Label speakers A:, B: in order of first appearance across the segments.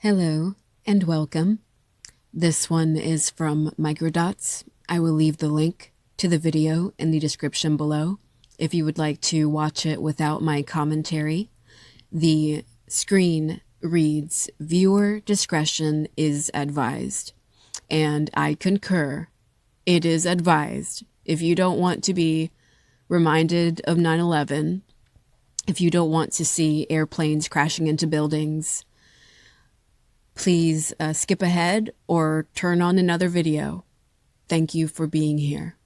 A: Hello and welcome. This one is from Microdots. I will leave the link to the video in the description below if you would like to watch it without my commentary. The screen reads, "Viewer discretion is advised." And I concur. It is advised. If you don't want to be reminded of 9/11, if you don't want to see airplanes crashing into buildings, please skip ahead or turn on another video. Thank you for being here.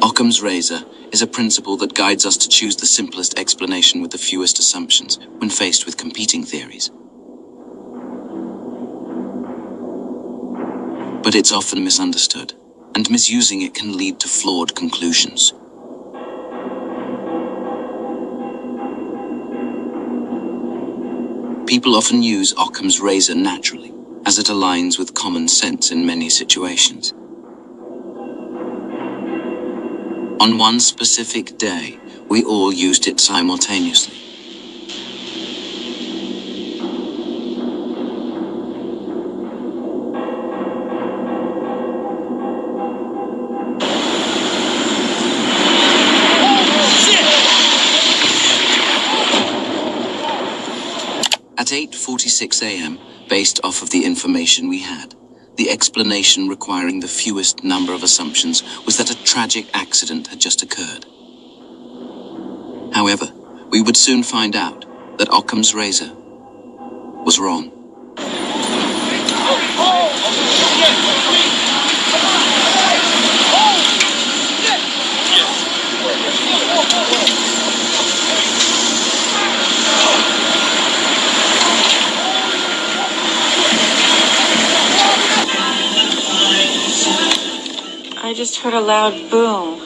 B: Occam's razor is a principle that guides us to choose the simplest explanation with the fewest assumptions when faced with competing theories. But it's often misunderstood, and misusing it can lead to flawed conclusions. People often use Occam's razor naturally, as it aligns with common sense in many situations. On one specific day, we all used it simultaneously. At 8:46 a.m., based off of the information we had, the explanation requiring the fewest number of assumptions was that a tragic accident had just occurred. However, we would soon find out that Occam's razor was wrong.
C: I just heard a loud boom.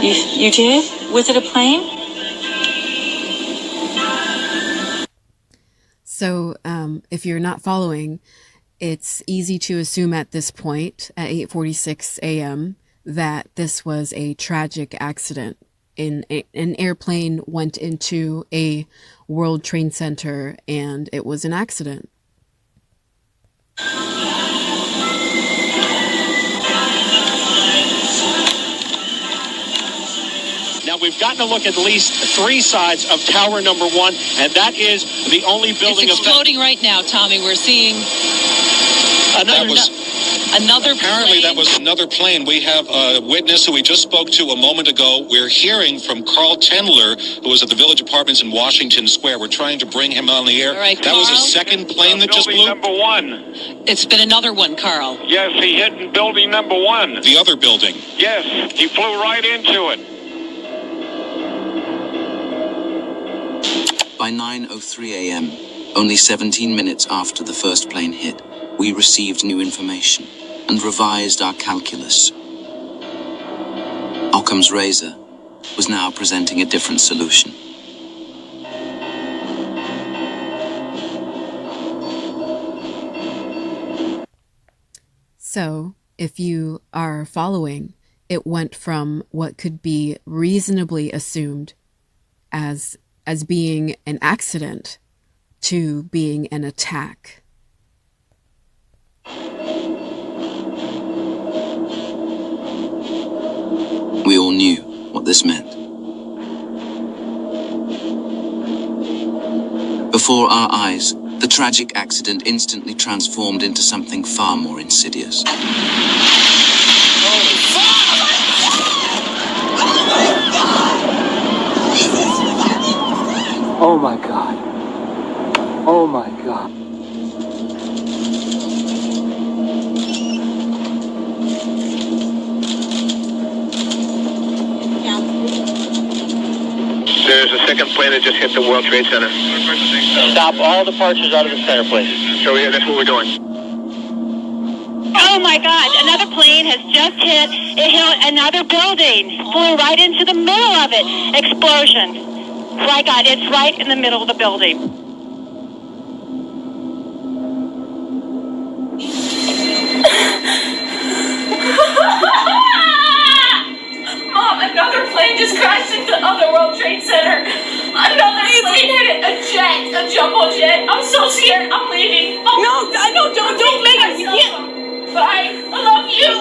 C: You did? Was it a plane?
A: So if you're not following, it's easy to assume at this point, at 8:46 a.m., that this was a tragic accident. An airplane went into a World Trade Center and it was an accident.
D: Now, we've gotten to look at least three sides of tower number one, and that is the only building.
E: It's exploding right now, Tommy. We're seeing another
F: Apparently
E: plane.
F: That was another plane. We have a witness who we just spoke to a moment ago. We're hearing from Carl Tendler, who was at the Village Apartments in Washington Square. We're trying to bring him on the air.
E: All right,
F: that was a
E: Carl?
F: second plane that just blew?
D: Building number one.
E: It's been another one, Carl.
D: Yes, he hit in building number one.
F: The other building.
D: Yes, he flew right into it.
B: By 9:03 a.m., only 17 minutes after the first plane hit, we received new information and revised our calculus. Occam's razor was now presenting a different solution.
A: So if you are following, it went from what could be reasonably assumed as being an accident to being an attack.
B: We all knew what this meant. Before our eyes, the tragic accident instantly transformed into something far more insidious.
G: Oh my God. Oh my God.
H: There's a second plane that just hit the World Trade Center.
D: Stop all departures out of the center, please.
H: So yeah, that's what we're doing.
C: Oh my God, another plane has just hit. It hit another building. Flew right into the middle of it. Explosion. My God, it's right in the middle of the building.
I: Mom, another plane just crashed into the World Trade Center. Another plane hit it. A jet, a jumbo jet. I'm so scared. I'm leaving. Oh. No, don't make it. You can't. Bye. I love you.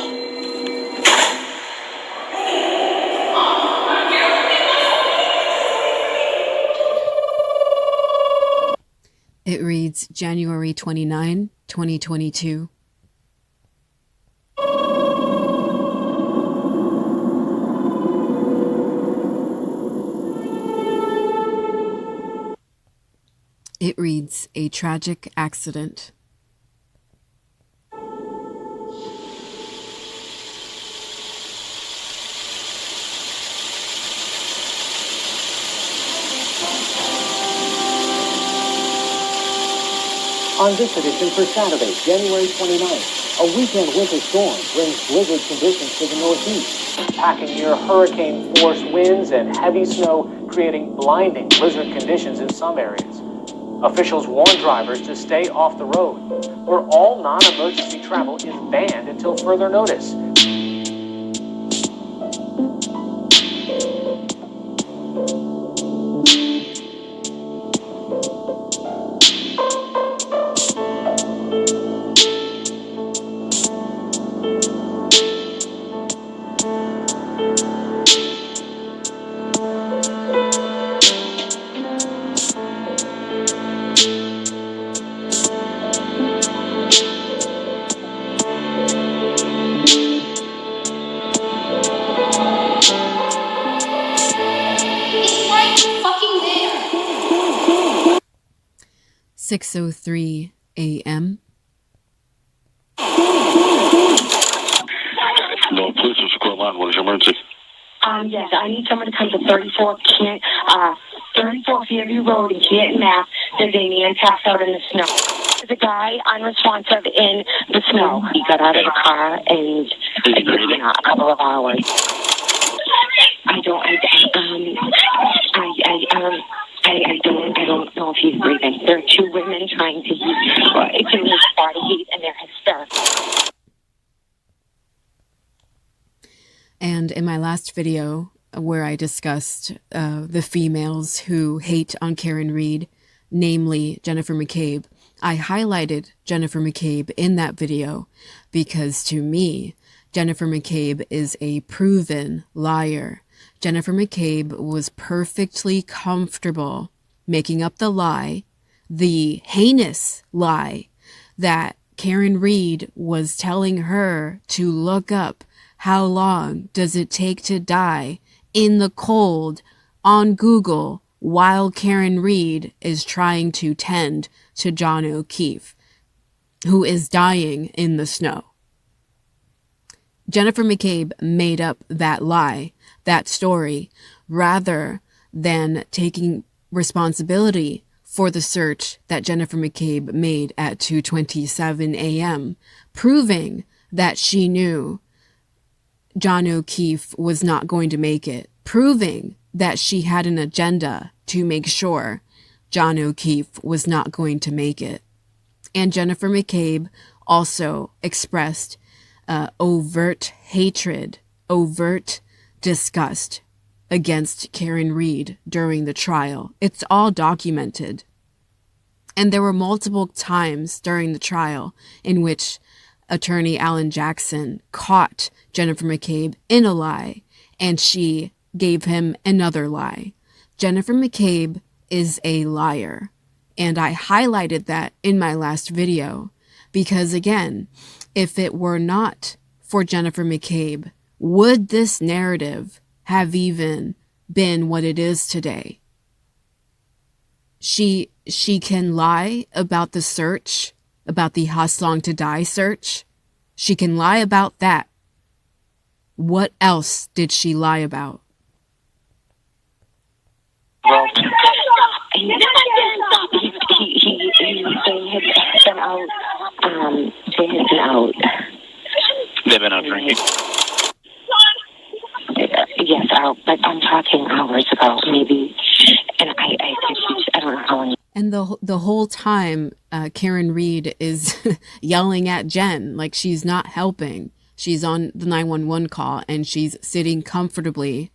A: It reads January 29, 2022. It reads a tragic accident.
J: On this edition for Saturday, January 29th, a weekend winter storm brings blizzard conditions to the northeast, packing near hurricane-force winds and heavy snow, creating blinding blizzard conditions in some areas. Officials warn drivers to stay off the road, where all non-emergency travel is banned until further notice.
I: Fucking there.
A: 6:03 a.m.
F: No, police is call line. What is your emergency?
C: Yes, I need someone to come to 34 Fairview Road in Canton, Mass. There's a man passed out in the snow. There's a guy unresponsive in the snow. He got out of the car and it's been a couple of hours. I don't know if he's breathing. There are two women trying to it's in his body heat and they're hysterical.
A: And in my last video, where I discussed the females who hate on Karen Read, namely Jennifer McCabe, I highlighted Jennifer McCabe in that video because to me, Jennifer McCabe is a proven liar. Jennifer McCabe was perfectly comfortable making up the lie, the heinous lie, that Karen Read was telling her to look up how long does it take to die in the cold on Google while Karen Read is trying to tend to John O'Keefe, who is dying in the snow. Jennifer McCabe made up that lie, that story, rather than taking responsibility for the search that Jennifer McCabe made at 2:27 a.m., proving that she knew John O'Keefe was not going to make it, proving that she had an agenda to make sure John O'Keefe was not going to make it. And Jennifer McCabe also expressed overt hatred, overt disgust against Karen Read during the trial. It's all documented. And there were multiple times during the trial in which Attorney Alan Jackson caught Jennifer McCabe in a lie, and she gave him another lie. Jennifer McCabe is a liar, and I highlighted that in my last video because, again, if it were not for Jennifer McCabe, would this narrative have even been what it is today? She can lie about the search, about the Haslong to Die search. She can lie about that. What else did she lie about?
C: Well, they had been out. They had been out
K: They've been out drinking.
C: Yes, but I'm talking hours ago, maybe. And I don't know how long.
A: And the whole time, Karen Reed is yelling at Jen like she's not helping. She's on the 911 call and she's sitting comfortably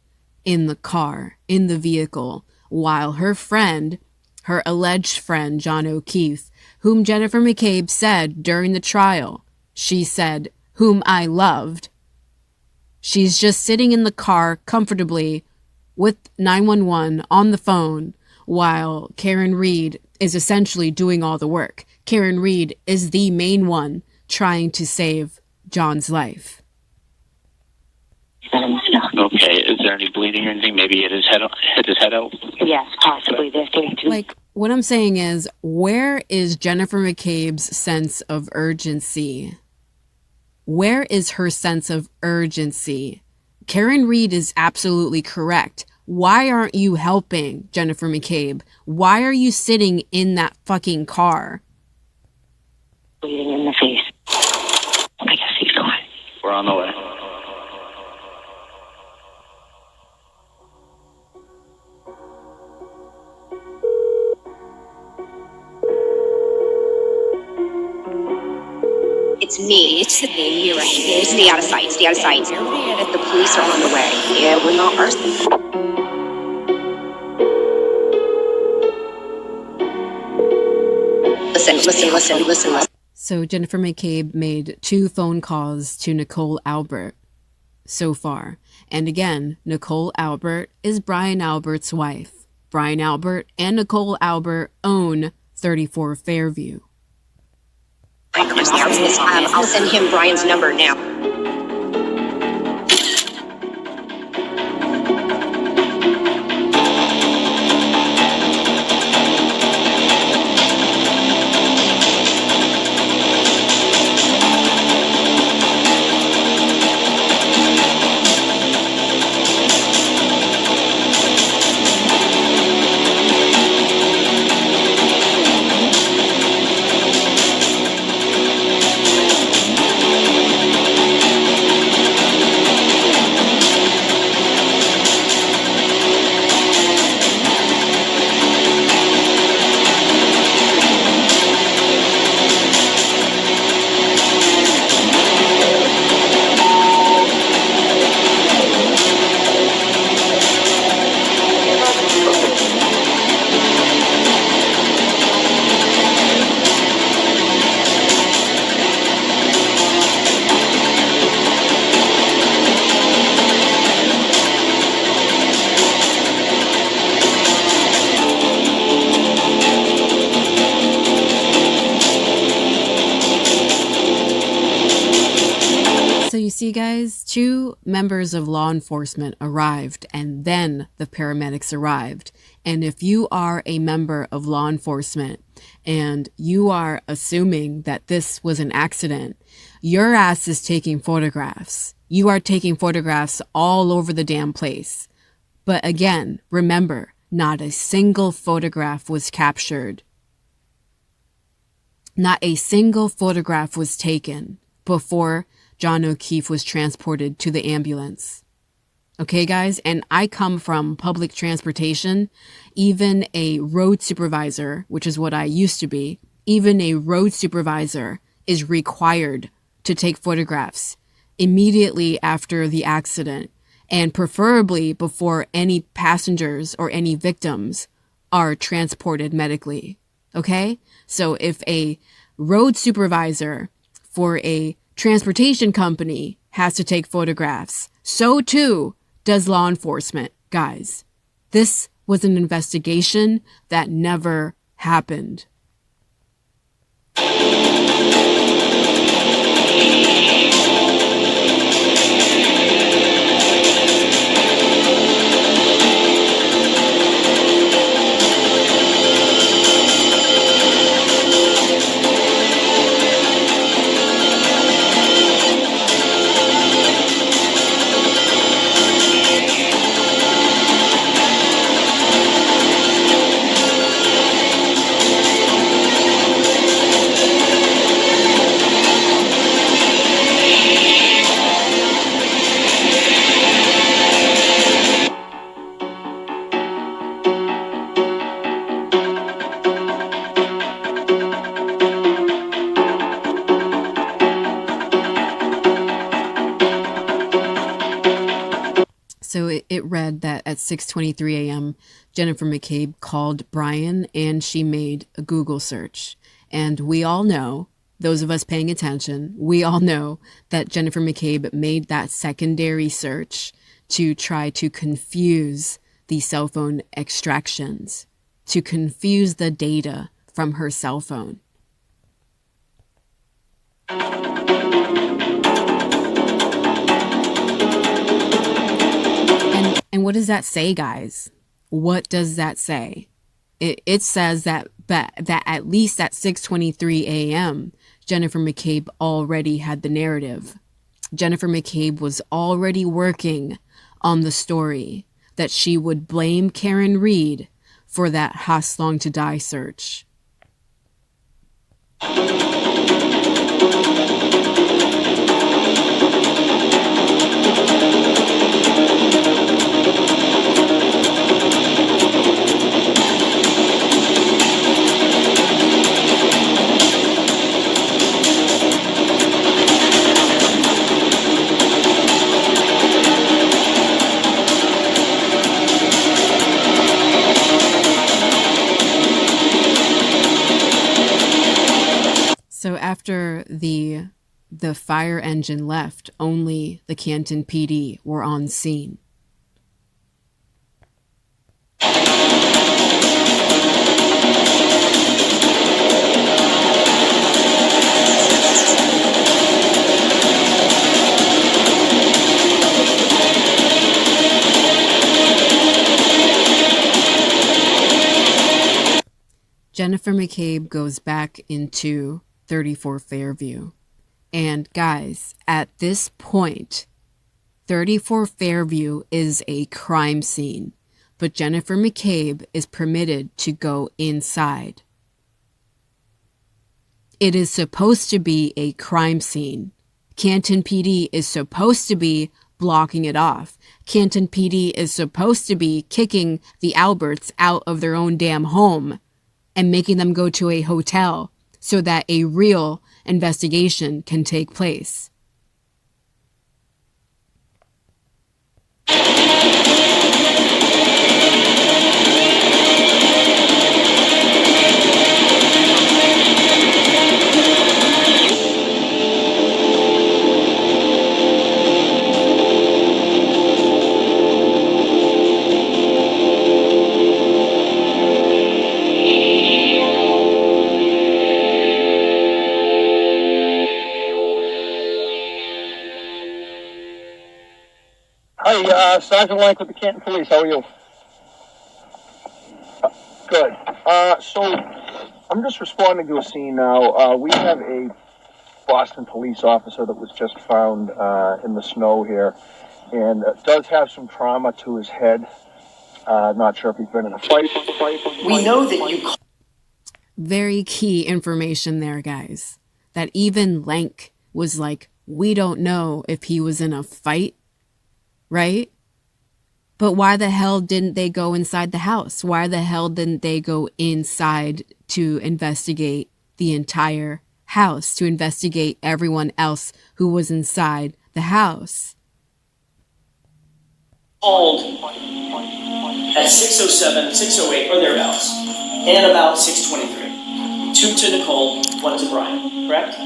A: in the car, in the vehicle, while her friend, her alleged friend, John O'Keefe, whom Jennifer McCabe said during the trial, she said, whom I loved. She's just sitting in the car comfortably with 911 on the phone while Karen Reed is essentially doing all the work. Karen Reed is the main one trying to save John's life.
K: Okay, is there any bleeding or anything? Maybe hit his head out?
C: Yes, possibly.
A: Like, what I'm saying is, where is Jennifer McCabe's sense of urgency? Where is her sense of urgency? Karen Reed is absolutely correct. Why aren't you helping, Jennifer McCabe? Why are you sitting in that fucking car?
C: Bleeding in the face. I guess he's gone.
K: We're on the way.
L: It's me. It's me. You're right. It's me out of sight. Stay out of sight. The police are on the way. Yeah, we're not ours. Listen.
A: So Jennifer McCabe made 2 phone calls to Nicole Albert so far. And again, Nicole Albert is Brian Albert's wife. Brian Albert and Nicole Albert own 34 Fairview.
L: I'll send him Brian's number now.
A: See, guys, 2 members of law enforcement arrived and then the paramedics arrived. And if you are a member of law enforcement and you are assuming that this was an accident, your ass is taking photographs. You are taking photographs all over the damn place. But again, remember, not a single photograph was captured. Not a single photograph was taken before John O'Keefe was transported to the ambulance. Okay, guys? And I come from public transportation. Even a road supervisor, which is what I used to be, even a road supervisor is required to take photographs immediately after the accident, and preferably before any passengers or any victims are transported medically. Okay? So if a road supervisor for a transportation company has to take photographs, so too does law enforcement, guys. This was an investigation that never happened. So it read that at 6:23 a.m., Jennifer McCabe called Brian and she made a Google search. And we all know, those of us paying attention, we all know that Jennifer McCabe made that secondary search to try to confuse the cell phone extractions, to confuse the data from her cell phone. And what does that say, guys? What does that say? It says that at least at 6:23 a.m., Jennifer McCabe already had the narrative. Jennifer McCabe was already working on the story that she would blame Karen Reed for that Haslong to die search. So after the fire engine left, only the Canton PD were on scene. Jennifer McCabe goes back into 34 Fairview. And guys, at this point, 34 Fairview is a crime scene, but Jennifer McCabe is permitted to go inside. It is supposed to be a crime scene. Canton PD is supposed to be blocking it off. Canton PD is supposed to be kicking the Alberts out of their own damn home and making them go to a hotel so that a real investigation can take place.
M: Hi, Sergeant Lank with the Canton Police. How are you? Good. So I'm just responding to a scene now. We have a Boston police officer that was just found in the snow here, and does have some trauma to his head. Not sure if he's been in a fight.
N: We know that you...
A: Very key information there, guys. That even Lank was like, we don't know if he was in a fight, right? But why the hell didn't they go inside the house? Why the hell didn't they go inside to investigate the entire house, to investigate everyone else who was inside the house?
N: Called at 6:07, 6:08, or thereabouts, and about 6:23. 2 to Nicole, 1 to Brian, correct?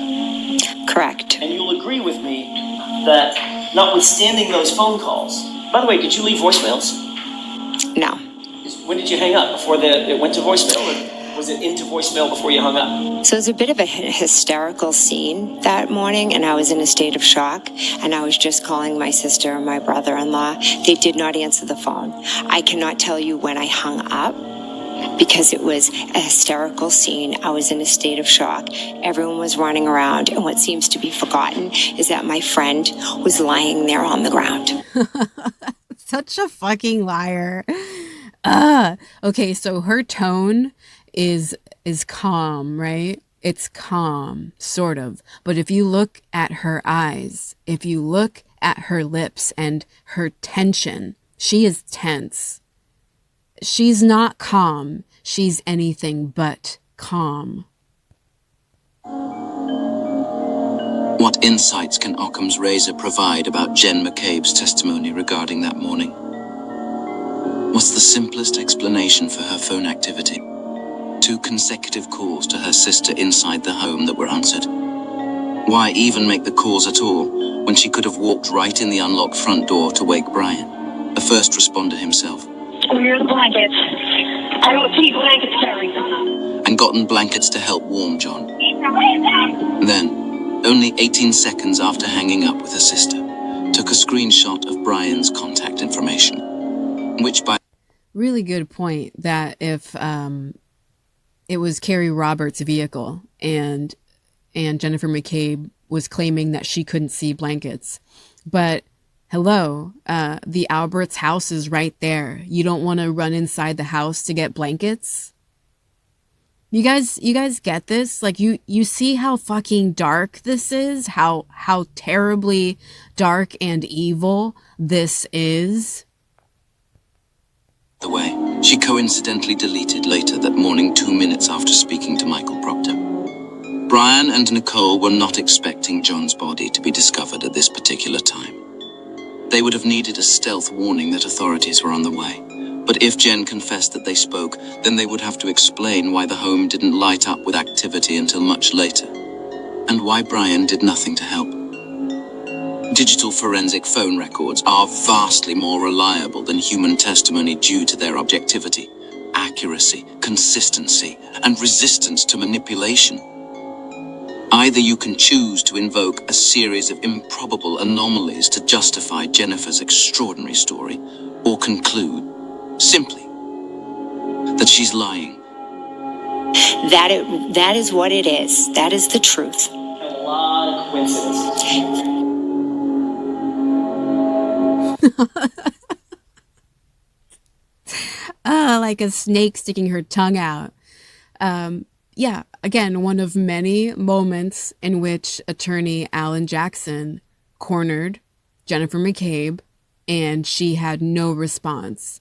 L: Correct.
N: And you'll agree with me that notwithstanding those phone calls, by the way, did you leave voicemails?
L: No.
N: When did you hang up? Before it went to voicemail, or was it into voicemail before you hung up?
L: So it was a bit of a hysterical scene that morning, and I was in a state of shock, and I was just calling my sister and my brother-in-law. They did not answer the phone. I cannot tell you when I hung up, because it was a hysterical scene. I was in a state of shock. Everyone was running around, and what seems to be forgotten is that my friend was lying there on the ground.
A: Such a fucking liar. Okay, so her tone is calm, right? It's calm, sort of. But if you look at her eyes, if you look at her lips and her tension, she is tense. She's not calm. She's anything but calm.
B: What insights can Occam's razor provide about Jen McCabe's testimony regarding that morning? What's the simplest explanation for her phone activity? 2 consecutive calls to her sister inside the home that were answered. Why even make the calls at all when she could have walked right in the unlocked front door to wake Brian, the first responder himself?
C: Where are the blankets? I don't see blankets, Terry.
B: And gotten blankets to help warm John. Then, only 18 seconds after hanging up with her sister, took a screenshot of Brian's contact information, which by...
A: Really good point that if it was Carrie Roberts' vehicle and Jennifer McCabe was claiming that she couldn't see blankets. But hello, the Alberts house is right there. You don't want to run inside the house to get blankets? You guys get this? Like you see how fucking dark this is? How terribly dark and evil this is?
B: The way, she coincidentally deleted later that morning 2 minutes after speaking to Michael Proctor. Brian and Nicole were not expecting John's body to be discovered at this particular time. They would have needed a stealth warning that authorities were on the way. But if Jen confessed that they spoke, then they would have to explain why the home didn't light up with activity until much later, and why Brian did nothing to help. Digital forensic phone records are vastly more reliable than human testimony due to their objectivity, accuracy, consistency, and resistance to manipulation. Either you can choose to invoke a series of improbable anomalies to justify Jennifer's extraordinary story, or conclude, simply, that she's lying.
L: That is what it is. That is the truth.
N: A lot of coincidences.
A: Like a snake sticking her tongue out. Yeah, again, one of many moments in which attorney Alan Jackson cornered Jennifer McCabe and she had no response.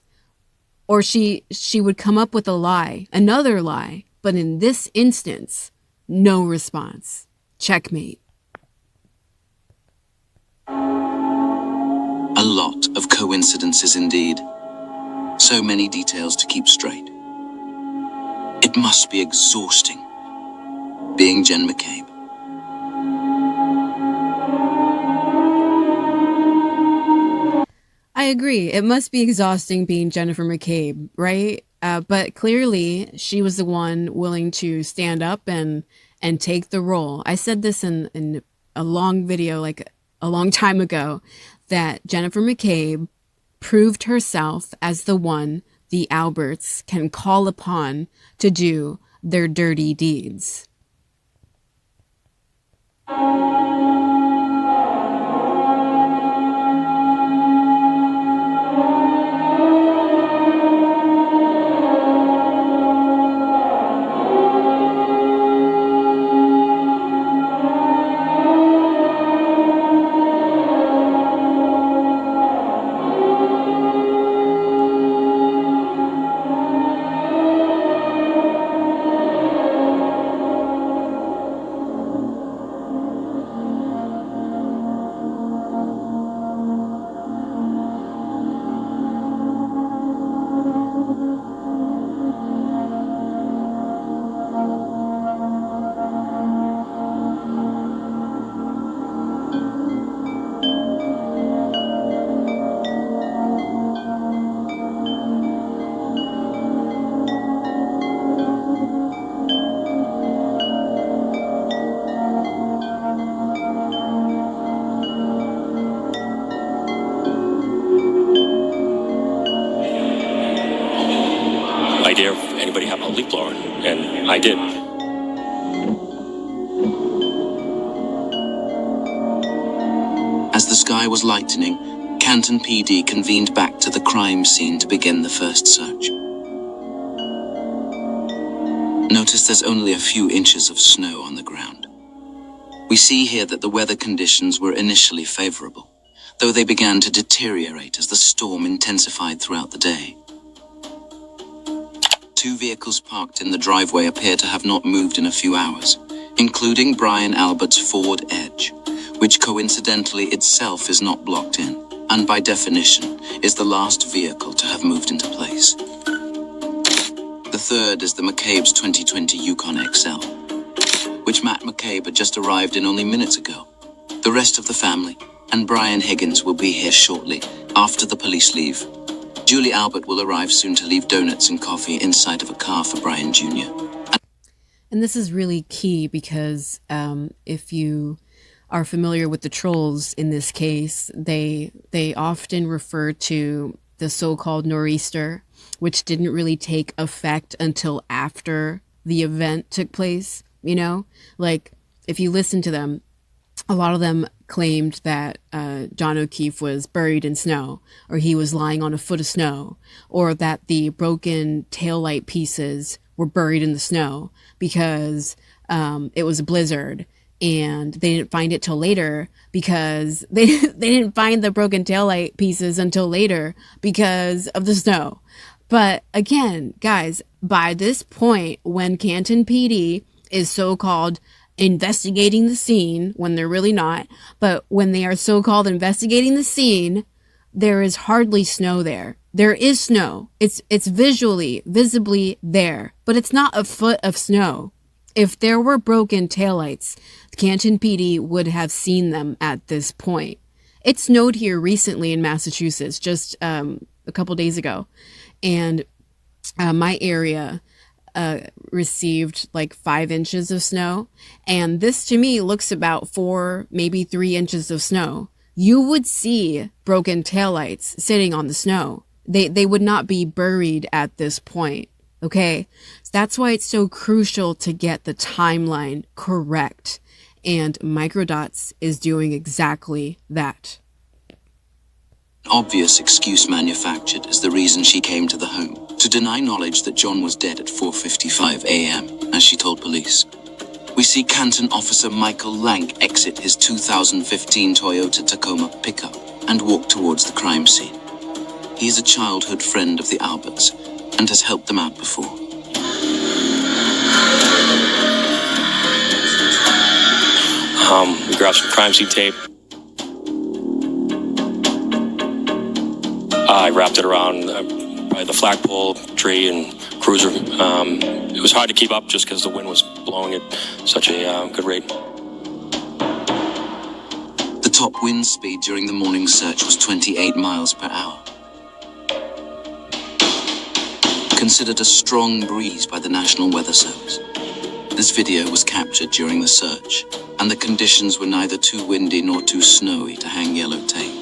A: Or she would come up with a lie, another lie, but in this instance, no response. Checkmate.
B: A lot of coincidences indeed. So many details to keep straight. It must be exhausting being Jen McCabe.
A: I agree. It must be exhausting being Jennifer McCabe, right? But clearly she was the one willing to stand up and take the role. I said this in a long video, like a long time ago, that Jennifer McCabe proved herself as the one the Alberts can call upon to do their dirty deeds.
O: idea if anybody had a leaf blower, and I did.
B: As the sky was lightening, Canton PD convened back to the crime scene to begin the first search. Notice there's only a few inches of snow on the ground. We see here that the weather conditions were initially favorable, though they began to deteriorate as the storm intensified throughout the day. Two vehicles parked in the driveway appear to have not moved in a few hours, including Brian Albert's Ford Edge, which coincidentally itself is not blocked in, and by definition is the last vehicle to have moved into place. The third is the McCabe's 2020 Yukon XL, which Matt McCabe had just arrived in only minutes ago. The rest of the family and Brian Higgins will be here shortly after the police leave. Julie Albert will arrive soon to leave donuts and coffee inside of a car for Brian Jr.
A: And this is really key because if you are familiar with the trolls in this case, they often refer to the so-called nor'easter, which didn't really take effect until after the event took place. You know, like if you listen to them, a lot of them claimed that John O'Keefe was buried in snow, or he was lying on a foot of snow, or that the broken taillight pieces were buried in the snow because it was a blizzard, and they didn't find it till later because they didn't find the broken taillight pieces until later because of the snow. But again, guys, by this point, when Canton PD is so-called investigating the scene, when they're really not, but when they are so-called investigating the scene, there is hardly snow there. There is snow. It's visibly there, but it's not a foot of snow. If there were broken taillights, Canton PD would have seen them at this point. It snowed here recently in Massachusetts, just a couple days ago, and my area received like 5 inches of snow, and this to me looks about 4, maybe 3 inches of snow. You would see broken taillights sitting on the snow. They would not be buried at this point. Okay, so that's why it's so crucial to get the timeline correct, and Microdots is doing exactly that.
B: An obvious excuse manufactured as the reason she came to the home, to deny knowledge that John was dead at 4:55 a.m., as she told police. We see Canton Officer Michael Lank exit his 2015 Toyota Tacoma pickup and walk towards the crime scene. He is a childhood friend of the Alberts and has helped them out before.
O: We grabbed some crime scene tape. I wrapped it around by the flagpole tree and cruiser. It was hard to keep up just because the wind was blowing at such a good rate.
B: The top wind speed during the morning search was 28 miles per hour. Considered a strong breeze by the National Weather Service. This video was captured during the search, and the conditions were neither too windy nor too snowy to hang yellow tape,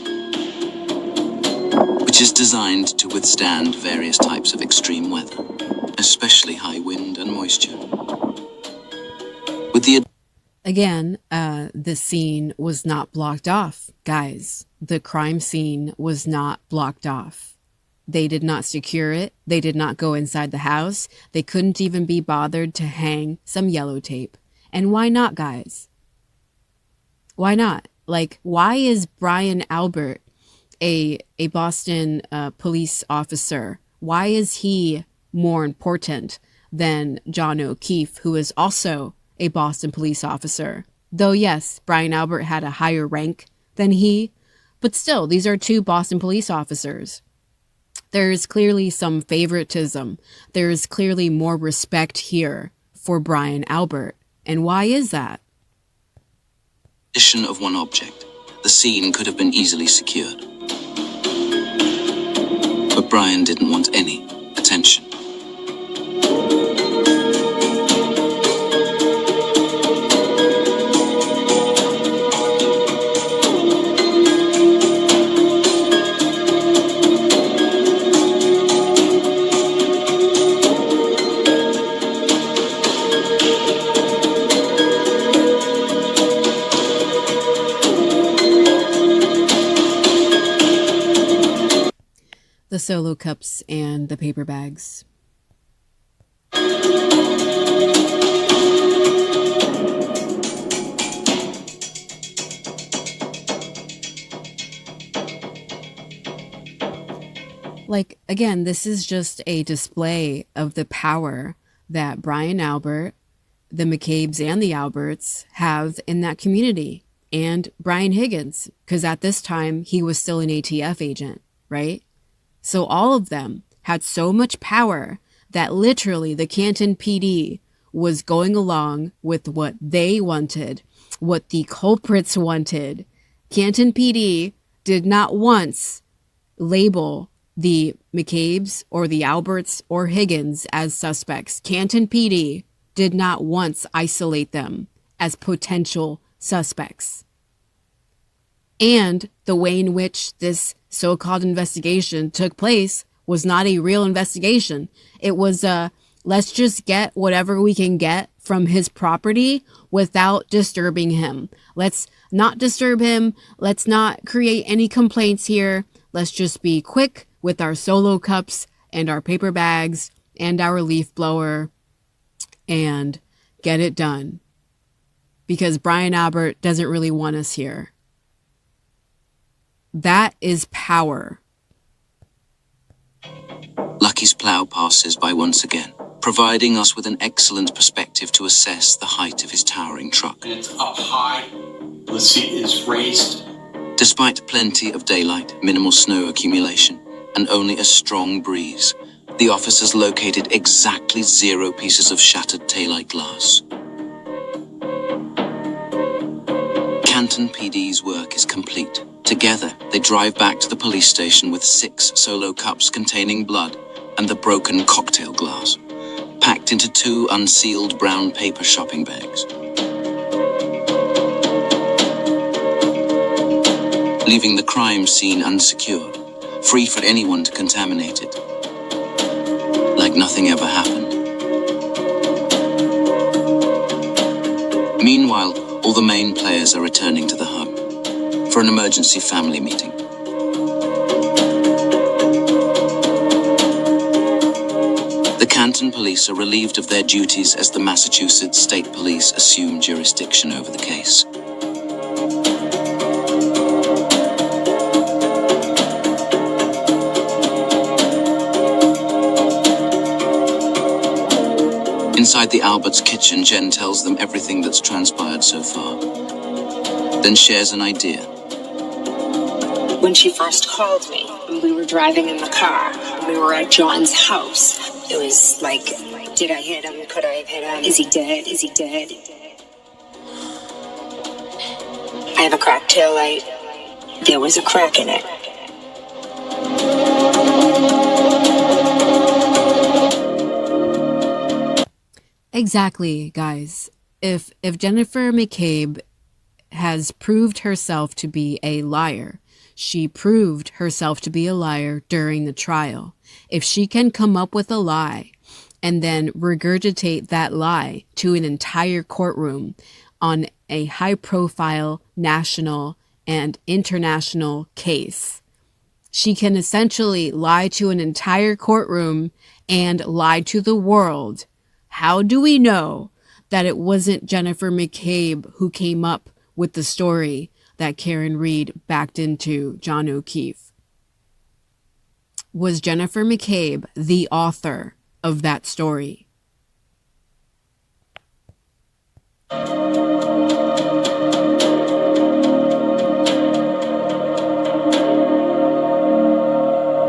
B: which is designed to withstand various types of extreme weather, especially high wind and moisture. With the
A: Again, the scene was not blocked off, guys. The crime scene was not blocked off. They did not secure it. They did not go inside the house. They couldn't even be bothered to hang some yellow tape. And why not, guys? Why not? Like, why is Brian Albert a Boston police officer? Why is he more important than John O'Keefe, who is also a Boston police officer? Though, yes, Brian Albert had a higher rank than he, but still, these are 2 Boston police officers. There's clearly some favoritism. There's clearly more respect here for Brian Albert. And why is that?
B: Addition of one object, the scene could have been easily secured. But Brian didn't want any attention.
A: The solo cups and the paper bags. Like, again, this is just a display of the power that Brian Albert the McCabes and the Alberts have in that community, and Brian Higgins, because at this time he was still an ATF agent, right? So all of them had so much power that literally the Canton PD was going along with what they wanted, what the culprits wanted. Canton PD did not once label the McCabes or the Alberts or Higgins as suspects. Canton PD did not once isolate them as potential suspects. And the way in which this so-called investigation took place was not a real investigation. It was let's just get whatever we can get from his property without disturbing him. Let's not disturb him. Let's not create any complaints here. Let's just be quick with our solo cups and our paper bags and our leaf blower and get it done. Because Brian Albert doesn't really want us here. That is power.
B: Lucky's plough passes by once again, providing us with an excellent perspective to assess the height of his towering truck.
P: And it's up high. The seat is raised.
B: Despite plenty of daylight, minimal snow accumulation, and only a strong breeze, the officers located exactly 0 pieces of shattered taillight glass. Canton PD's work is complete. Together, they drive back to the police station with 6 solo cups containing blood and the broken cocktail glass, packed into 2 unsealed brown paper shopping bags. Leaving the crime scene unsecured, free for anyone to contaminate it, like nothing ever happened. Meanwhile, all the main players are returning to the home for an emergency family meeting. The Canton police are relieved of their duties as the Massachusetts State Police assume jurisdiction over the case. Inside the Alberts' kitchen, Jen tells them everything that's transpired so far, then shares an idea.
L: When she first called me, we were driving in the car. We were at John's house. It was like, did I hit him? Could I have hit him? Is he dead? Is he dead? I have a cracked taillight. There was a crack in it.
A: Exactly, guys. If Jennifer McCabe has proved herself to be a liar, she proved herself to be a liar during the trial. If she can come up with a lie and then regurgitate that lie to an entire courtroom on a high-profile national and international case, she can essentially lie to an entire courtroom and lie to the world. How do we know that it wasn't Jennifer McCabe who came up with the story that Karen Reed backed into John O'Keefe? Was Jennifer McCabe the author of that story?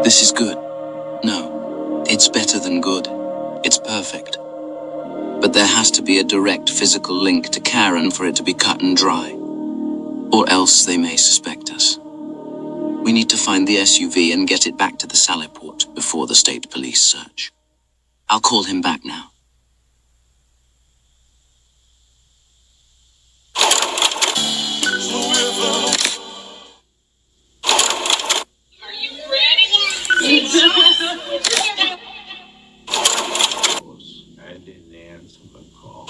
B: This is good. No, it's better than good. It's perfect. But there has to be a direct physical link to Karen for it to be cut and dry. Or else they may suspect us. We need to find the SUV and get it back to the Sallyport before the state police search. I'll call him back now.
I: Are you ready?
P: I didn't answer the call.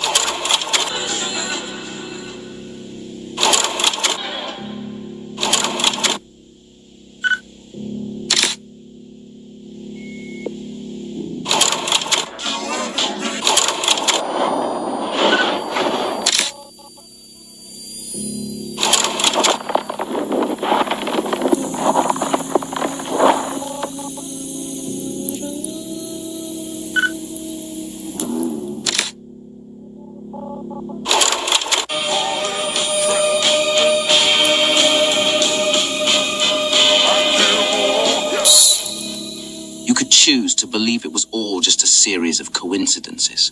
B: choose to believe it was all just a series of coincidences.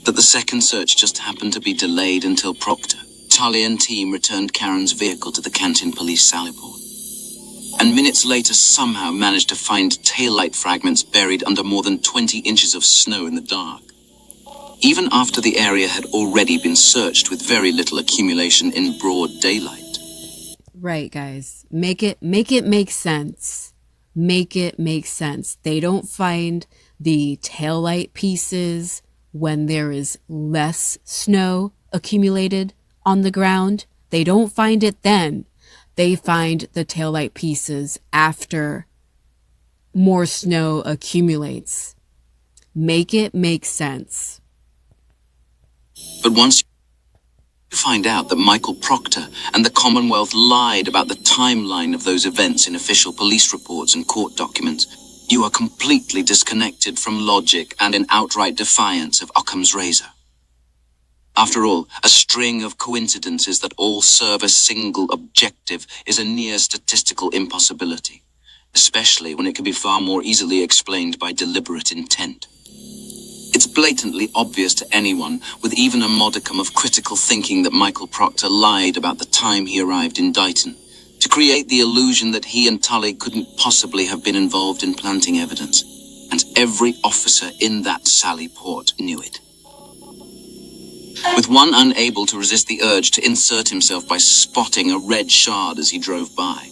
B: That the second search just happened to be delayed until Proctor, Tully and team returned Karen's vehicle to the Canton police sally port. And minutes later somehow managed to find taillight fragments buried under more than 20 inches of snow in the dark. Even after the area had already been searched with very little accumulation in broad daylight.
A: Right, guys. Make it make sense. Make it make sense. They don't find the taillight pieces when there is less snow accumulated on the ground. They don't find it then. They find the taillight pieces after more snow accumulates. Make it make sense.
B: But once you find out that Michael Proctor and the Commonwealth lied about the timeline of those events in official police reports and court documents, you are completely disconnected from logic and in outright defiance of Occam's razor. After all, a string of coincidences that all serve a single objective is a near statistical impossibility, especially when it can be far more easily explained by deliberate intent. It's blatantly obvious to anyone with even a modicum of critical thinking that Michael Proctor lied about the time he arrived in Dighton, to create the illusion that he and Tully couldn't possibly have been involved in planting evidence, and every officer in that sally port knew it. With one unable to resist the urge to insert himself by spotting a red shard as he drove by,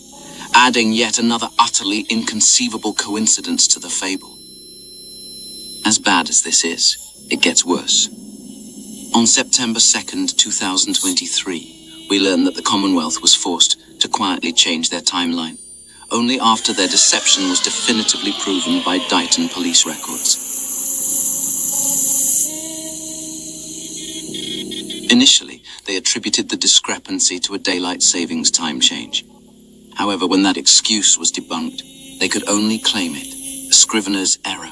B: adding yet another utterly inconceivable coincidence to the fable. As bad as this is, it gets worse. On September 2nd, 2023, we learn that the Commonwealth was forced to quietly change their timeline, only after their deception was definitively proven by Dighton police records. Initially, they attributed the discrepancy to a daylight savings time change. However, when that excuse was debunked, they could only claim it, a scrivener's error.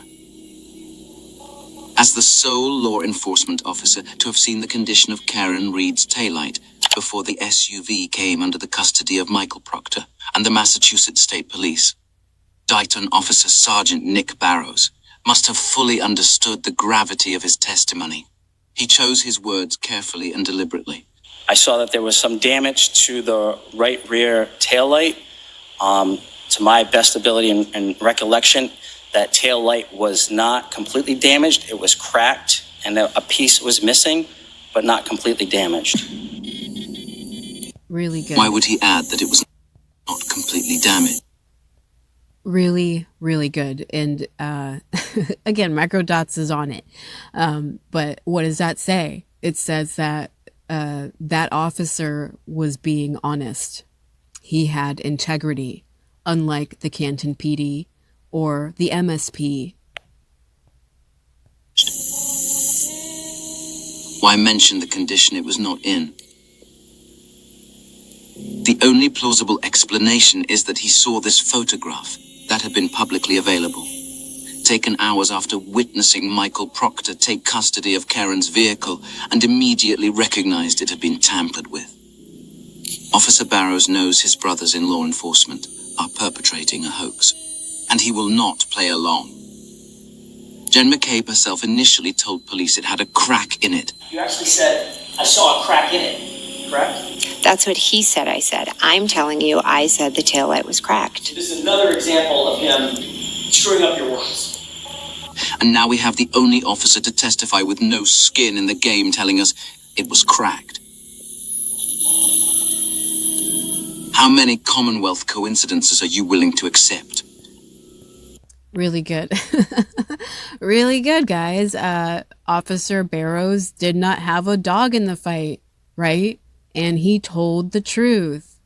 B: As the sole law enforcement officer to have seen the condition of Karen Reed's taillight before the SUV came under the custody of Michael Proctor and the Massachusetts State Police, Dighton Officer Sergeant Nick Barrows must have fully understood the gravity of his testimony. He chose his words carefully and deliberately.
Q: I saw that there was some damage to the right rear taillight. To my best ability and recollection, that tail light was not completely damaged. It was cracked and a piece was missing, but not completely damaged.
A: Really good.
B: Why would he add that it was not completely damaged?
A: Really, really good. And again, Microdots is on it. But what does that say? It says that that officer was being honest. He had integrity, unlike the Canton PD or the MSP.
B: Why mention the condition it was not in? The only plausible explanation is that he saw this photograph that had been publicly available, taken hours after witnessing Michael Proctor take custody of Karen's vehicle and immediately recognized it had been tampered with. Officer Barrows knows his brothers in law enforcement are perpetrating a hoax, and he will not play along. Jen McCabe herself initially told police it had a crack in it.
N: You actually said, I saw a crack in it, correct?
L: That's what he said I said. I'm telling you, I said the taillight was cracked.
N: This is another example of him screwing up your words.
B: And now we have the only officer to testify with no skin in the game telling us it was cracked. How many Commonwealth coincidences are you willing to accept?
A: Really good. Really good, guys. Officer Barrows did not have a dog in the fight, right? And he told the truth.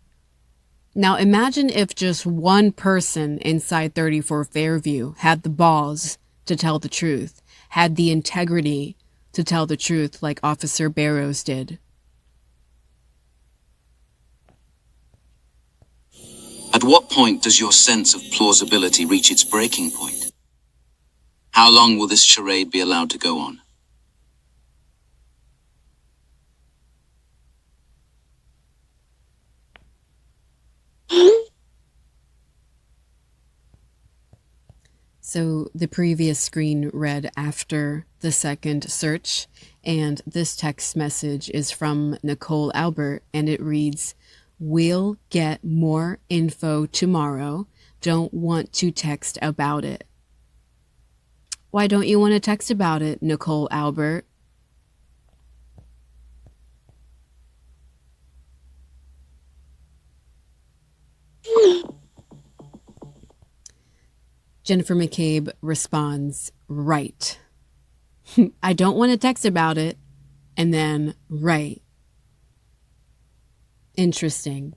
A: Now imagine if just one person inside 34 Fairview had the balls to tell the truth, had the integrity to tell the truth like Officer Barrows did.
B: At what point does your sense of plausibility reach its breaking point? How long will this charade be allowed to go on?
A: So the previous screen read after the second search, and this text message is from Nicole Albert, and it reads, "We'll get more info tomorrow. Don't want to text about it." Why don't you want to text about it, Nicole Albert? Jennifer McCabe responds, "Right." I don't want to text about it. And then, right. Interesting.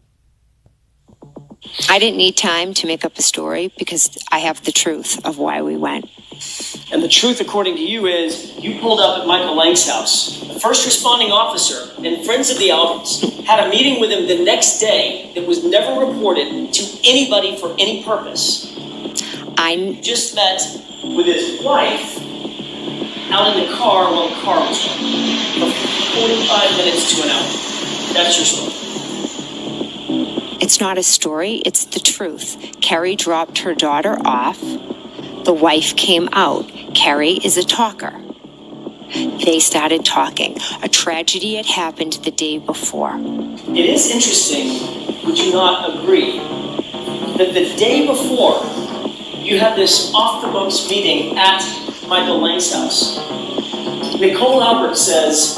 L: I didn't need time to make up a story because I have the truth of why we went.
N: And the truth, according to you, is you pulled up at Michael Lang's house. The first responding officer and friends of the Alberts had a meeting with him the next day that was never reported to anybody for any purpose.
L: I
N: just met with his wife out in the car while the car was running for 45 minutes to an hour. That's your story.
L: It's not a story, it's the truth. Carrie dropped her daughter off. The wife came out. Carrie is a talker. They started talking. A tragedy had happened the day before.
N: It is interesting, would you not agree, that the day before you had this off-the-books meeting at Michael Lang's house. Nicole Albert says,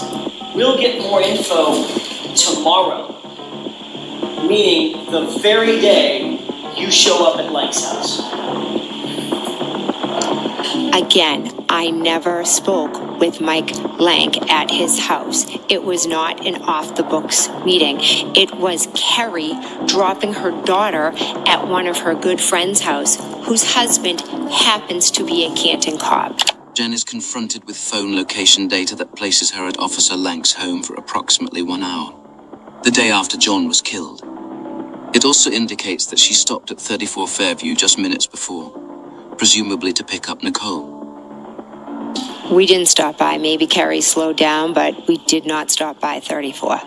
N: "We'll get more info tomorrow," meaning the very day you show up at Lang's house.
L: Again, I never spoke with Mike Lang at his house. It was not an off-the-books meeting. It was Carrie dropping her daughter at one of her good friends' house, whose husband happens to be a Canton cop.
B: Jen is confronted with phone location data that places her at Officer Lank's home for approximately 1 hour, the day after John was killed. It also indicates that she stopped at 34 Fairview just minutes before, presumably to pick up Nicole.
L: We didn't stop by. Maybe Carrie slowed down, but we did not stop by 34.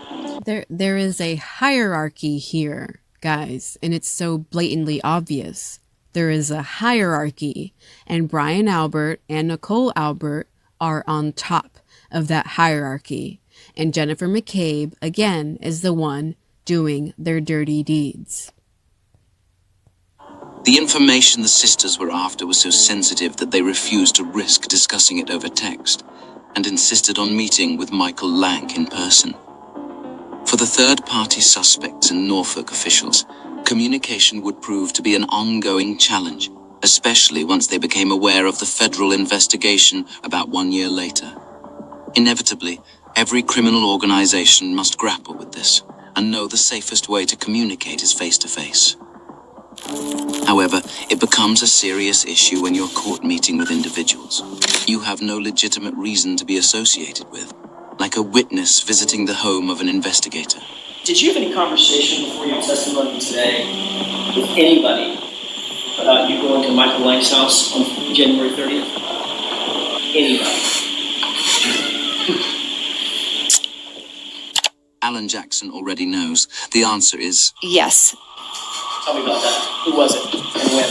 A: There is a hierarchy here, guys, and it's so blatantly obvious. There is a hierarchy, and Brian Albert and Nicole Albert are on top of that hierarchy. And Jennifer McCabe, again, is the one doing their dirty deeds.
B: The information the sisters were after was so sensitive that they refused to risk discussing it over text and insisted on meeting with Michael Lang in person. For the third-party suspects and Norfolk officials, communication would prove to be an ongoing challenge, especially once they became aware of the federal investigation about 1 year later. Inevitably, every criminal organization must grapple with this and know the safest way to communicate is face-to-face. However, it becomes a serious issue when you're caught meeting with individuals you have no legitimate reason to be associated with, like a witness visiting the home of an investigator.
N: Did you have any conversation before your testimony today with anybody about you going to Michael Lang's house on January 30th? Anybody?
B: Alan Jackson already knows. The answer is
L: yes.
N: Tell me about that. Who was it and when?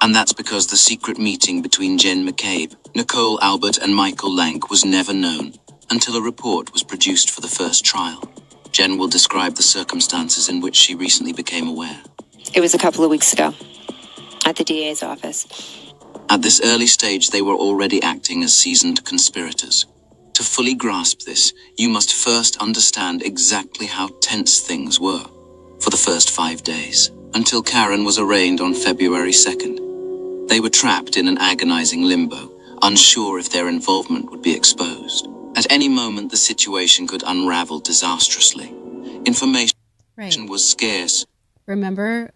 B: And that's because the secret meeting between Jen McCabe, Nicole Albert, and Michael Lang was never known until a report was produced for the first trial. Jen will describe the circumstances in which she recently became aware.
L: It was a couple of weeks ago at the DA's office.
B: At this early stage, they were already acting as seasoned conspirators. To fully grasp this, you must first understand exactly how tense things were for the first 5 days, until Karen was arraigned on February 2nd. They were trapped in an agonizing limbo, unsure if their involvement would be exposed. At any moment, the situation could unravel disastrously. Information was scarce.
A: Remember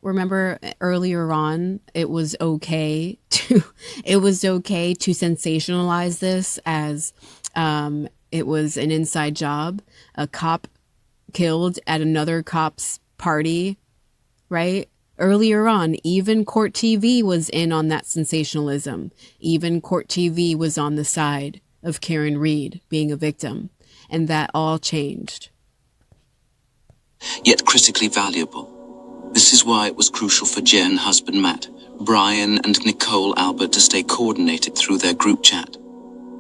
A: earlier on, it was okay to sensationalize this as it was an inside job, a cop killed at another cop's party, right? Earlier on, even Court TV was in on that sensationalism. Even Court TV was on the side of Karen Reed being a victim, and that all changed.
B: Yet critically valuable. This is why it was crucial for Jen, husband Matt, Brian and Nicole Albert to stay coordinated through their group chat,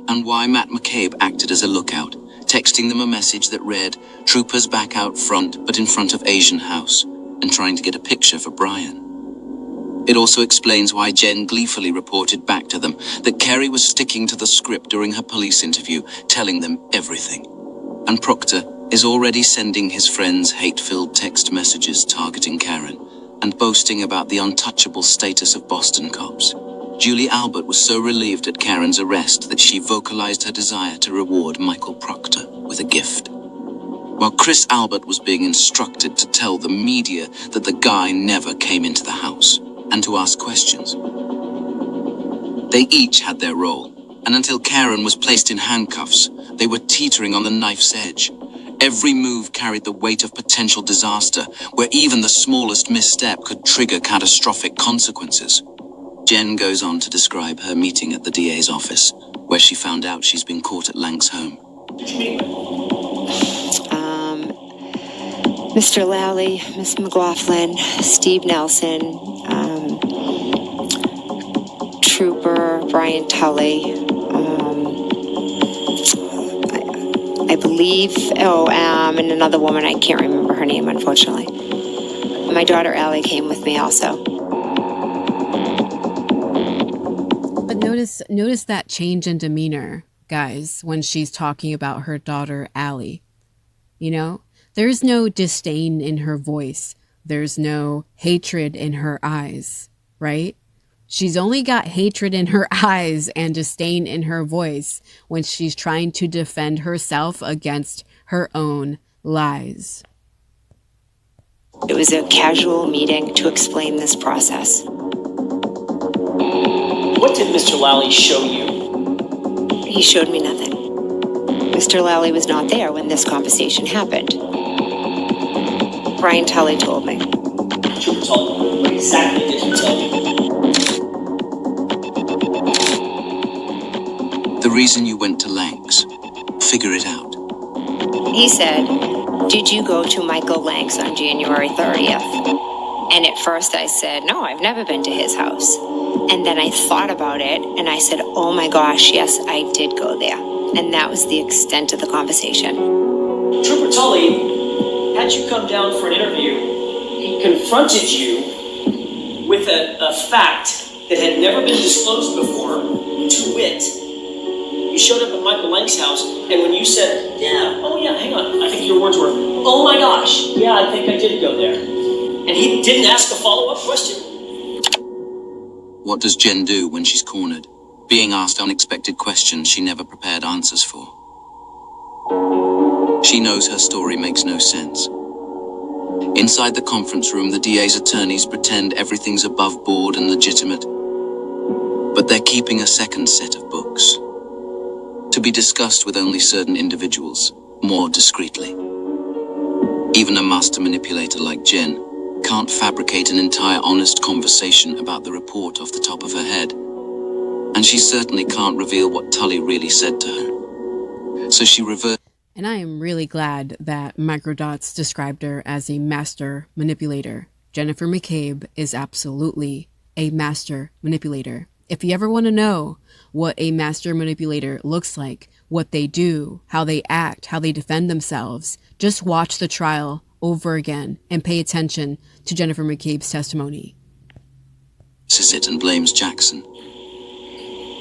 B: and why Matt McCabe acted as a lookout, texting them a message that read, "Troopers back out front, but in front of Asian house," and trying to get a picture for Brian. It also explains why Jen gleefully reported back to them that Kerry was sticking to the script during her police interview, telling them everything. And Proctor is already sending his friends hate-filled text messages targeting Karen and boasting about the untouchable status of Boston cops. Julie Albert was so relieved at Karen's arrest that she vocalized her desire to reward Michael Proctor with a gift, while Chris Albert was being instructed to tell the media that the guy never came into the house and to ask questions. They each had their role, and until Karen was placed in handcuffs, they were teetering on the knife's edge. Every move carried the weight of potential disaster, where even the smallest misstep could trigger catastrophic consequences. Jen goes on to describe her meeting at the DA's office, where she found out she's been caught at Lank's home.
L: Mr. Lally, Miss McLaughlin, Steve Nelson, Trooper Brian Tully, I believe, and another woman, I can't remember her name, unfortunately. My daughter Allie came with me also.
A: But notice that change in demeanor, guys, when she's talking about her daughter Allie. You know, there's no disdain in her voice. There's no hatred in her eyes, right? She's only got hatred in her eyes and disdain in her voice when she's trying to defend herself against her own lies.
L: It was a casual meeting to explain this process.
N: What did Mr. Lally show you?
L: He showed me nothing. Mr. Lally was not there when this conversation happened. Brian Tully told me.
N: Trooper Tully, what exactly did he tell you?
B: The reason you went to Lank's. Figure it out.
L: He said, "Did you go to Michael Lank's on January 30th? And at first I said, "No, I've never been to his house." And then I thought about it and I said, "Oh my gosh, yes, I did go there." And that was the extent of the conversation.
N: Trooper Tully, had you come down for an interview, he confronted you with a fact that had never been disclosed before, to wit, you showed up at Michael Lank's house, and when you said, hang on, I think your words were, "Oh my gosh, yeah, I think I did go there." And he didn't ask a follow-up question.
B: What does Jen do when she's cornered, being asked unexpected questions she never prepared answers for? She knows her story makes no sense. Inside the conference room, the DA's attorneys pretend everything's above board and legitimate, but they're keeping a second set of books, to be discussed with only certain individuals, more discreetly. Even a master manipulator like Jen can't fabricate an entire honest conversation about the report off the top of her head, and she certainly can't reveal what Tully really said to her. So she reversed.
A: And I am really glad that Microdots described her as a master manipulator. Jennifer McCabe is absolutely a master manipulator. If you ever want to know what a master manipulator looks like, what they do, how they act, how they defend themselves, just watch the trial over again and pay attention to Jennifer McCabe's testimony.
B: Says it and blames Jackson.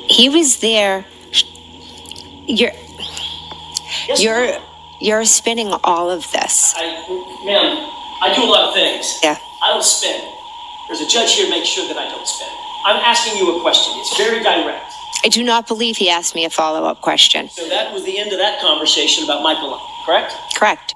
L: He was there. You're spinning all of this.
N: Ma'am, I do a lot of things.
L: Yeah.
N: I don't spin. There's a judge here to make sure that I don't spin. I'm asking you a question. It's very direct.
L: I do not believe he asked me a follow-up question.
N: So that was the end of that conversation about Michael, correct?
L: Correct.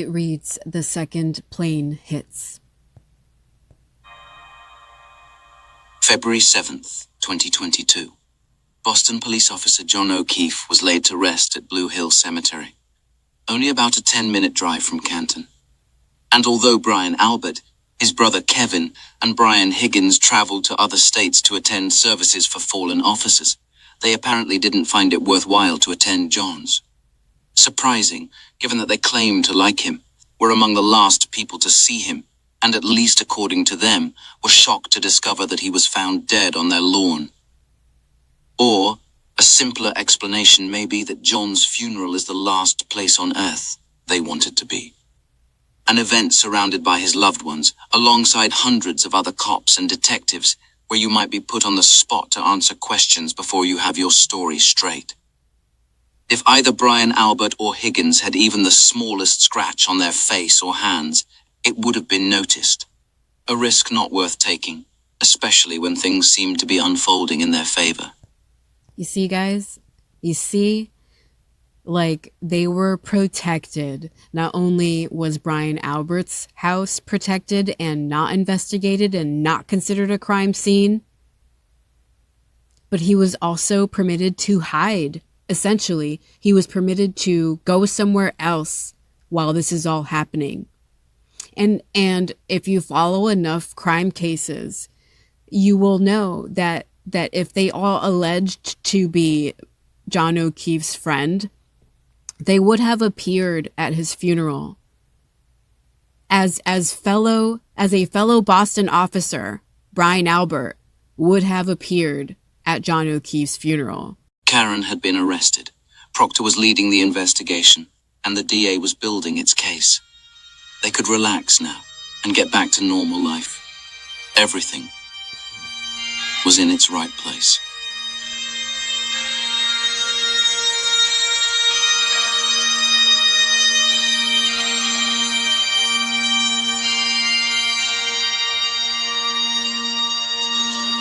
A: It reads, "The second plane hits."
B: February 7th, 2022. Boston police officer John O'Keefe was laid to rest at Blue Hill Cemetery, only about a 10-minute drive from Canton. And although Brian Albert, his brother Kevin, and Brian Higgins traveled to other states to attend services for fallen officers, they apparently didn't find it worthwhile to attend John's. Surprising, given that they claimed to like him, were among the last people to see him, and at least according to them, were shocked to discover that he was found dead on their lawn. Or, a simpler explanation may be that John's funeral is the last place on earth they wanted to be. An event surrounded by his loved ones, alongside hundreds of other cops and detectives, where you might be put on the spot to answer questions before you have your story straight. If either Brian Albert or Higgins had even the smallest scratch on their face or hands, it would have been noticed. A risk not worth taking, especially when things seemed to be unfolding in their favor.
A: You see, guys? You see? Like, they were protected. Not only was Brian Albert's house protected and not investigated and not considered a crime scene, but he was also permitted to hide. Essentially, he was permitted to go somewhere else while this is all happening. And if you follow enough crime cases, you will know that if they all alleged to be John O'Keefe's friend, they would have appeared at his funeral. As a fellow Boston officer, Brian Albert would have appeared at John O'Keefe's funeral.
B: Karen had been arrested. Proctor was leading the investigation, and the DA was building its case. They could relax now and get back to normal life. Everything was in its right place.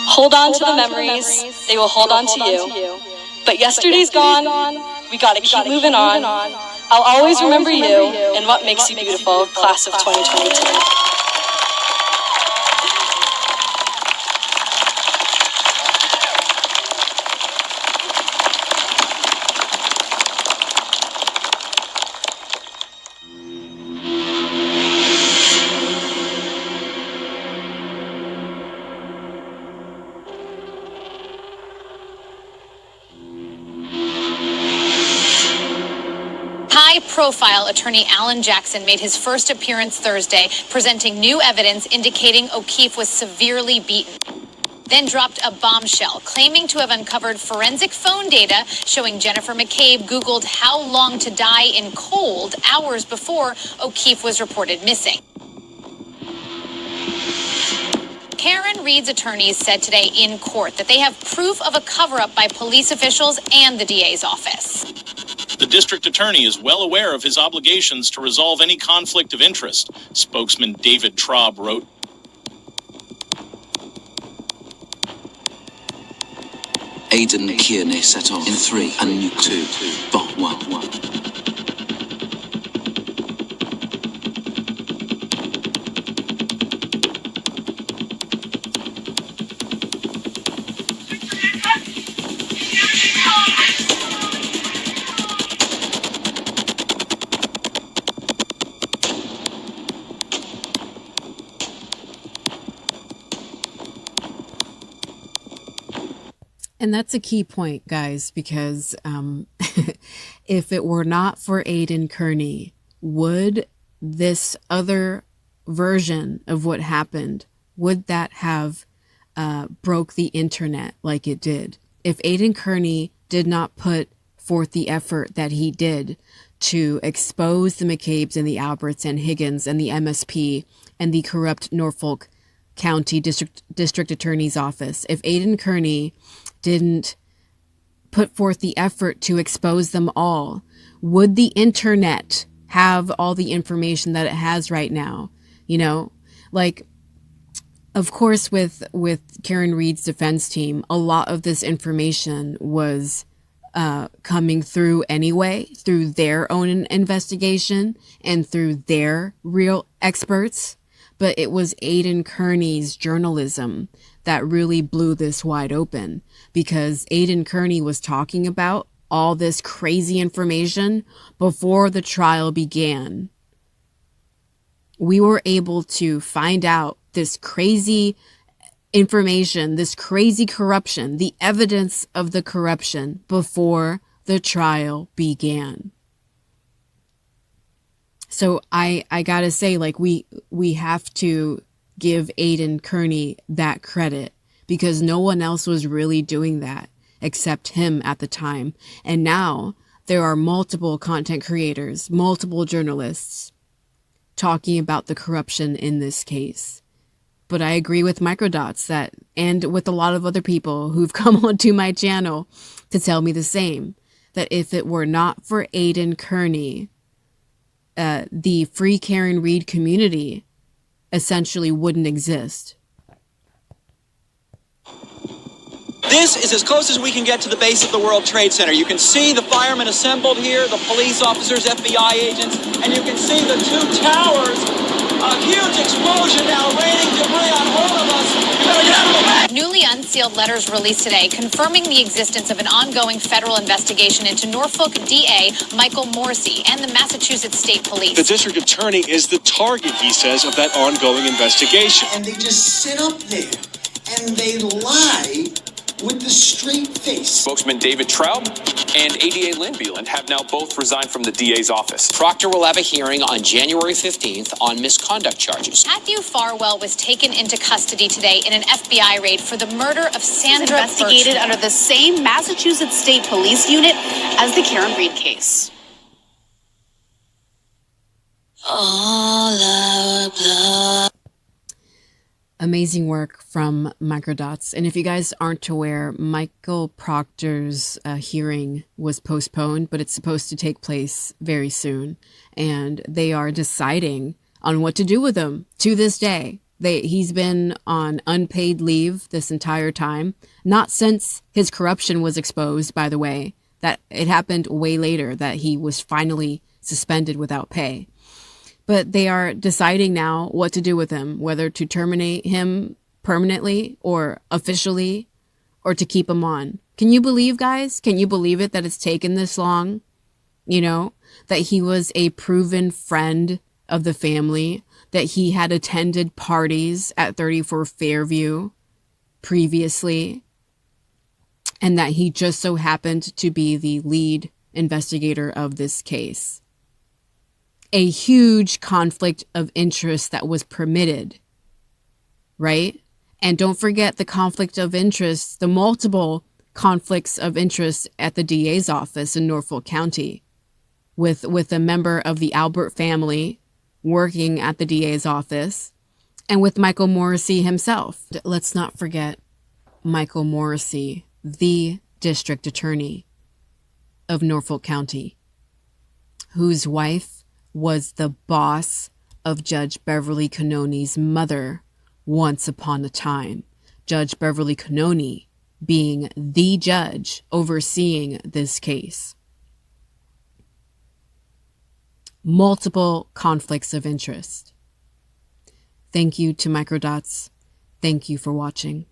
I: Hold on to the memories. They will hold on to you. But yesterday's gone. We gotta keep moving on. I'll always remember you and what makes you beautiful, class of 2022.
R: High-profile attorney Alan Jackson made his first appearance Thursday, presenting new evidence indicating O'Keefe was severely beaten. Then dropped a bombshell, claiming to have uncovered forensic phone data showing Jennifer McCabe Googled how long to die in cold hours before O'Keefe was reported missing. Karen Reed's attorneys said today in court that they have proof of a cover-up by police officials and the DA's office.
S: The district attorney is well aware of his obligations to resolve any conflict of interest, spokesman David Traub wrote.
B: Aidan Kearney set off in 3 and nuke 2. Bomb 1.
A: And that's a key point, guys, because if it were not for Aidan Kearney, would this other version of what happened, would that have broke the internet like it did? If Aidan Kearney did not put forth the effort that he did to expose the McCabes and the Alberts and Higgins and the MSP and the corrupt Norfolk County District Attorney's Office, if Aidan Kearney didn't put forth the effort to expose them all, would the internet have all the information that it has right now? You know, like, of course, with Karen Reed's defense team, a lot of this information was coming through anyway, through their own investigation and through their real experts. But it was Aidan Kearney's journalism that really blew this wide open, because Aidan Kearney was talking about all this crazy information before the trial began. We were able to find out this crazy information, this crazy corruption, the evidence of the corruption before the trial began. So I gotta say, like, we have to give Aidan Kearney that credit, because no one else was really doing that except him at the time. And now there are multiple content creators, multiple journalists talking about the corruption in this case. But I agree with Microdots that, and with a lot of other people who've come onto my channel to tell me the same, that if it were not for Aidan Kearney, the Free Karen Read community essentially wouldn't exist.
T: This is as close as we can get to the base of the World Trade Center. You can see the firemen assembled here, the police officers, FBI agents, and you can see the two towers. A huge explosion now, raining debris on all of us. You better get out of the way!
R: Newly unsealed letters released today confirming the existence of an ongoing federal investigation into Norfolk DA Michael Morrissey and the Massachusetts State Police.
U: The district attorney is the target, he says, of that ongoing investigation.
V: And they just sit up there and they lie with the straight face.
W: Spokesman David Traub and ADA Lynn Beeland have now both resigned from the DA's office.
X: Proctor will have a hearing on January 15th on misconduct charges.
R: Matthew Farwell was taken into custody today in an FBI raid for the murder of Sandra
Y: investigated
R: Birchmore.
Y: under the same Massachusetts State Police unit as the Karen Read case.
R: All our blood.
A: Amazing work from Microdots. And if you guys aren't aware, Michael Proctor's hearing was postponed, but it's supposed to take place very soon. And they are deciding on what to do with him to this day. He's been on unpaid leave this entire time, not since his corruption was exposed, by the way. That it happened way later that he was finally suspended without pay. But they are deciding now what to do with him, whether to terminate him permanently or officially, or to keep him on. Can you believe, guys? Can you believe it that it's taken this long? You know, that he was a proven friend of the family, that he had attended parties at 34 Fairview previously, and that he just so happened to be the lead investigator of this case. A huge conflict of interest that was permitted, right? And don't forget the conflict of interest, the multiple conflicts of interest at the DA's office in Norfolk County, with a member of the Albert family working at the DA's office, and with Michael Morrissey himself. Let's not forget Michael Morrissey, the district attorney of Norfolk County, whose wife was the boss of Judge Beverly Cannoni's mother once upon a time. Judge Beverly Cannoni being the judge overseeing this case. Multiple conflicts of interest. Thank you to Microdots. Thank you for watching.